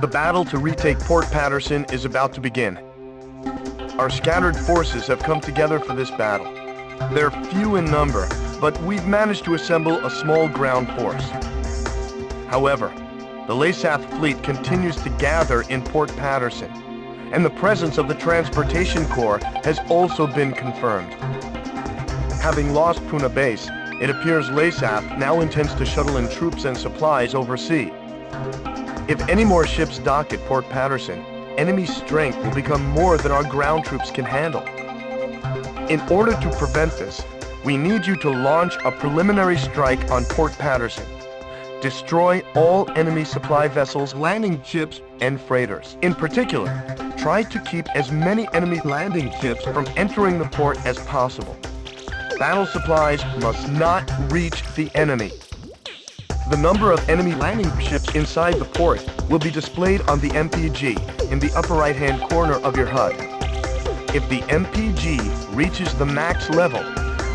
The battle to retake Port Paterson is about to begin. Our scattered forces have come together for this battle. They're few in number, but we've managed to assemble a small ground force. However, the Lasath fleet continues to gather in Port Paterson, and the presence of the Transportation Corps has also been confirmed. Having lost Puna base, it appears Lasath now intends to shuttle in troops and supplies overseas. If any more ships dock at Port Paterson, enemy strength will become more than our ground troops can handle. In order to prevent this, we need you to launch a preliminary strike on Port Paterson. Destroy all enemy supply vessels, landing ships, and freighters. In particular, try to keep as many enemy landing ships from entering the port as possible. Battle supplies must not reach the enemy. The number of enemy landing ships inside the port will be displayed on the MPG in the upper right-hand corner of your HUD. If the MPG reaches the max level,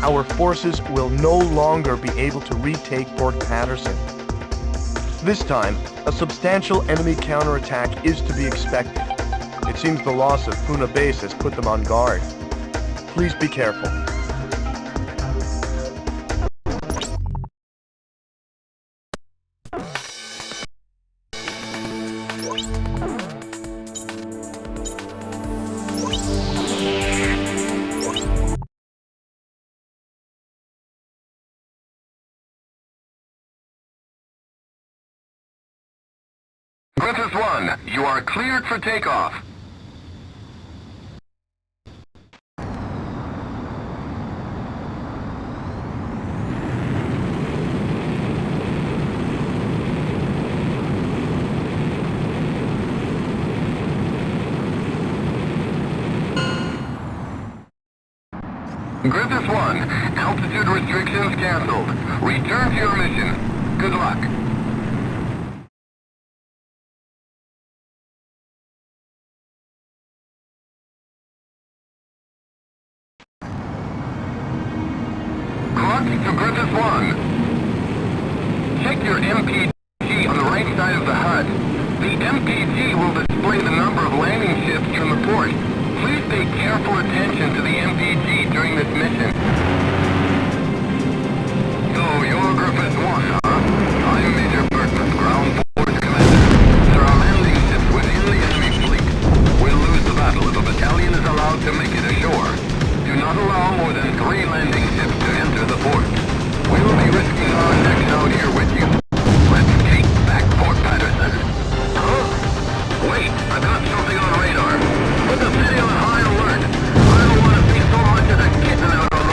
our forces will no longer be able to retake Port Paterson. This time, a substantial enemy counterattack is to be expected. It seems the loss of Puna base has put them on guard. Please be careful. Griffith 1, you are cleared for takeoff. Griffith 1, altitude restrictions canceled. Return to your mission. Good luck. To Griffith 1. Check your MPG on the right side of the HUD. The MPG will display the number of landing ships from the port. Please pay careful attention to the MPG during this mission. So, you're Griffith 1, huh? I'm Major Burton, Ground Force Commander. There are landing ships within the enemy fleet. We'll lose the battle if a battalion is allowed to make it ashore. Do not allow more than 3 landing ships to enter the port. We will be risking our necks out here with you. Let's take back Port Paterson. Huh? Wait, I got something on radar. Put the city on high alert. I don't want to see so much as a kitten out on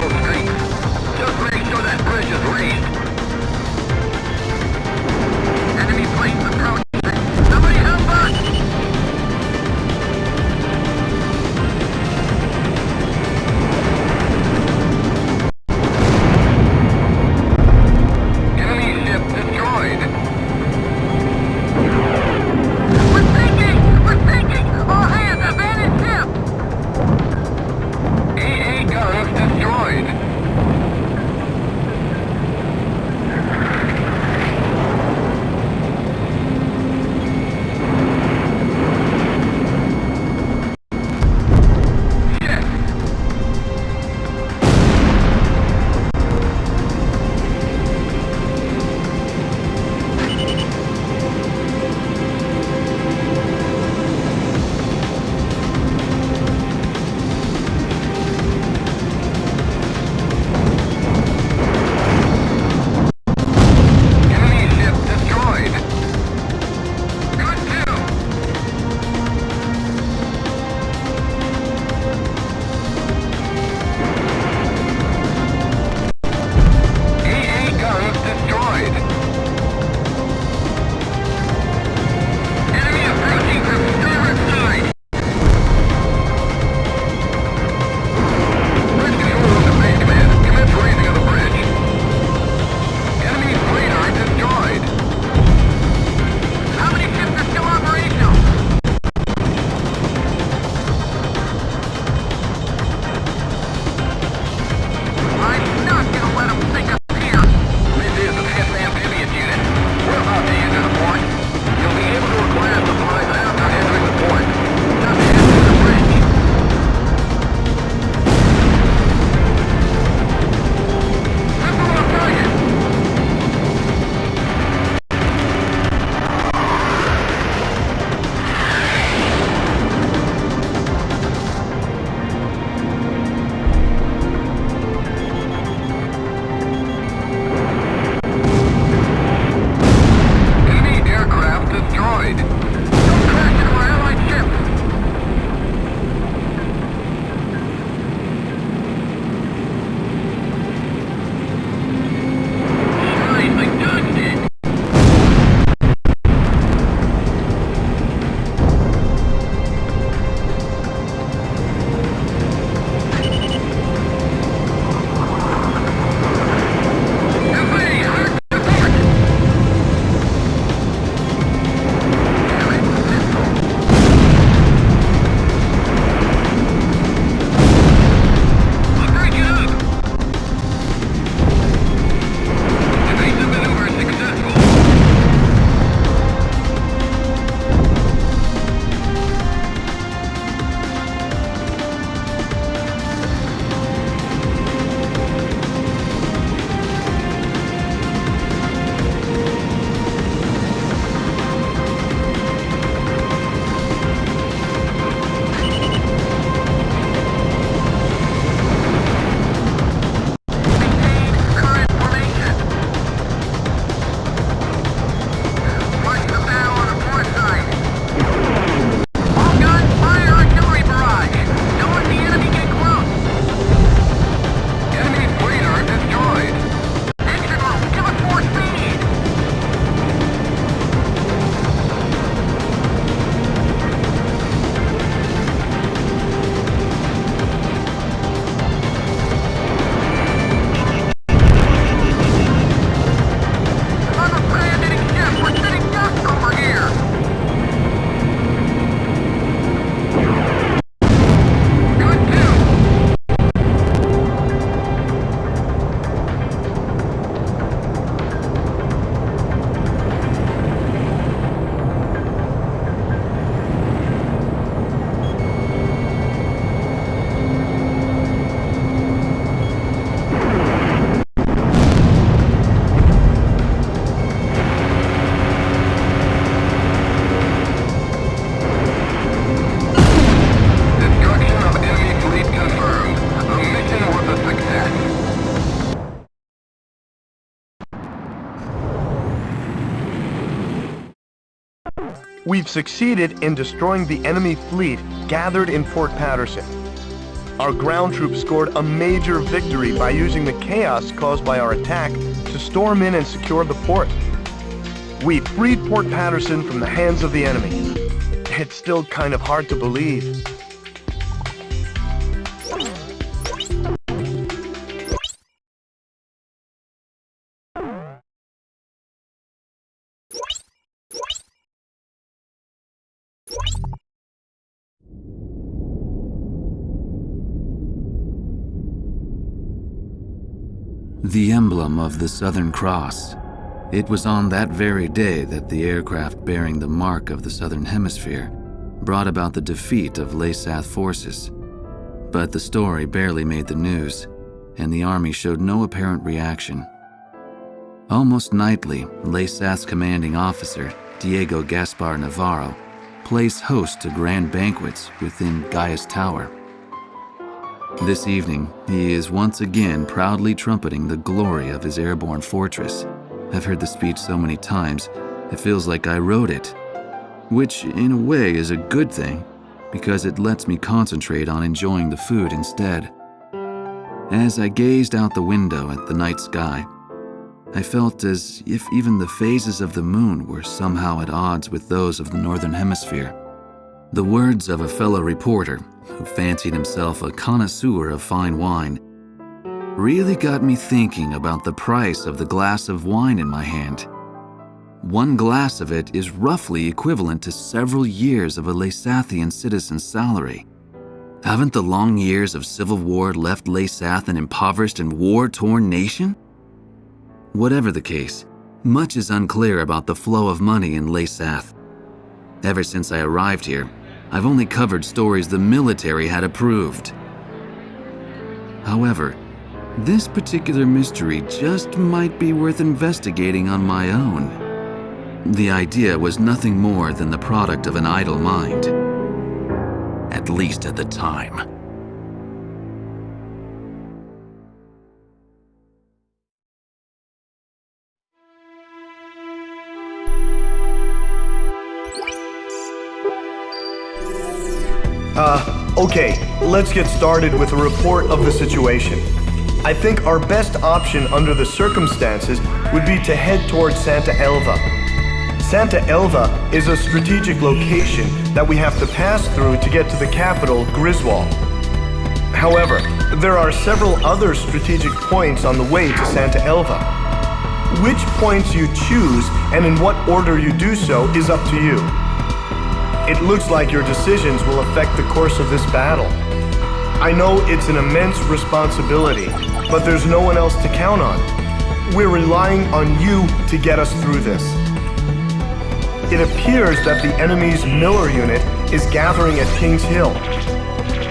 We've succeeded in destroying the enemy fleet gathered in Port Paterson. Our ground troops scored a major victory by using the chaos caused by our attack to storm in and secure the port. We freed Port Paterson from the hands of the enemy. It's still kind of hard to believe. The emblem of the Southern Cross. It was on that very day that the aircraft bearing the mark of the Southern Hemisphere brought about the defeat of Laysath forces. But the story barely made the news, and the army showed no apparent reaction. Almost nightly, Laysath's commanding officer, Diego Gaspar Navarro, plays host to grand banquets within Gaius Tower. This evening, he is once again proudly trumpeting the glory of his airborne fortress. I've heard the speech so many times, it feels like I wrote it. Which, in a way, is a good thing, because it lets me concentrate on enjoying the food instead. As I gazed out the window at the night sky, I felt as if even the phases of the moon were somehow at odds with those of the Northern Hemisphere. The words of a fellow reporter, who fancied himself a connoisseur of fine wine, really got me thinking about the price of the glass of wine in my hand. One glass of it is roughly equivalent to several years of a Laysathian citizen's salary. Haven't the long years of civil war left Laysath an impoverished and war-torn nation? Whatever the case, much is unclear about the flow of money in Laysath. Ever since I arrived here, I've only covered stories the military had approved. However, this particular mystery just might be worth investigating on my own. The idea was nothing more than the product of an idle mind. At least at the time. Okay, let's get started with a report of the situation. I think our best option under the circumstances would be to head towards Santa Elva. Santa Elva is a strategic location that we have to pass through to get to the capital, Griswold. However, there are several other strategic points on the way to Santa Elva. Which points you choose and in what order you do so is up to you. It looks like your decisions will affect the course of this battle. I know it's an immense responsibility, but there's no one else to count on. We're relying on you to get us through this. It appears that the enemy's Miller unit is gathering at Kings Hill.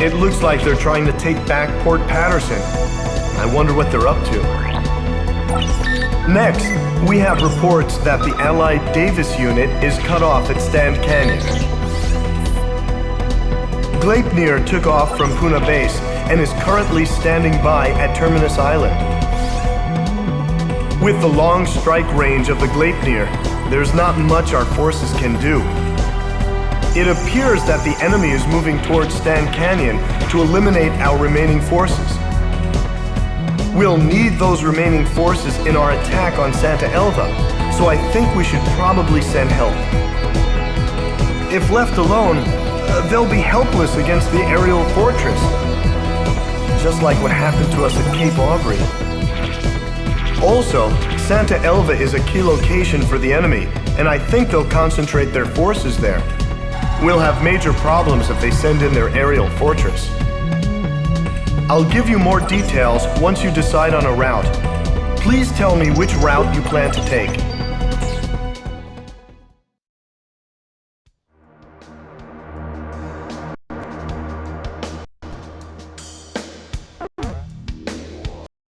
It looks like they're trying to take back Port Paterson. I wonder what they're up to. Next, we have reports that the Allied Davis unit is cut off at Stand Canyon. Gleipnir took off from Puna Base and is currently standing by at Terminus Island. With the long strike range of the Gleipnir, there's not much our forces can do. It appears that the enemy is moving towards Stand Canyon to eliminate our remaining forces. We'll need those remaining forces in our attack on Santa Elva, so I think we should probably send help. If left alone, they'll be helpless against the aerial fortress, just like what happened to us at Cape Aubrey. Also, Santa Elva is a key location for the enemy, and I think they'll concentrate their forces there. We'll have major problems if they send in their aerial fortress. I'll give you more details once you decide on a route. Please tell me which route you plan to take.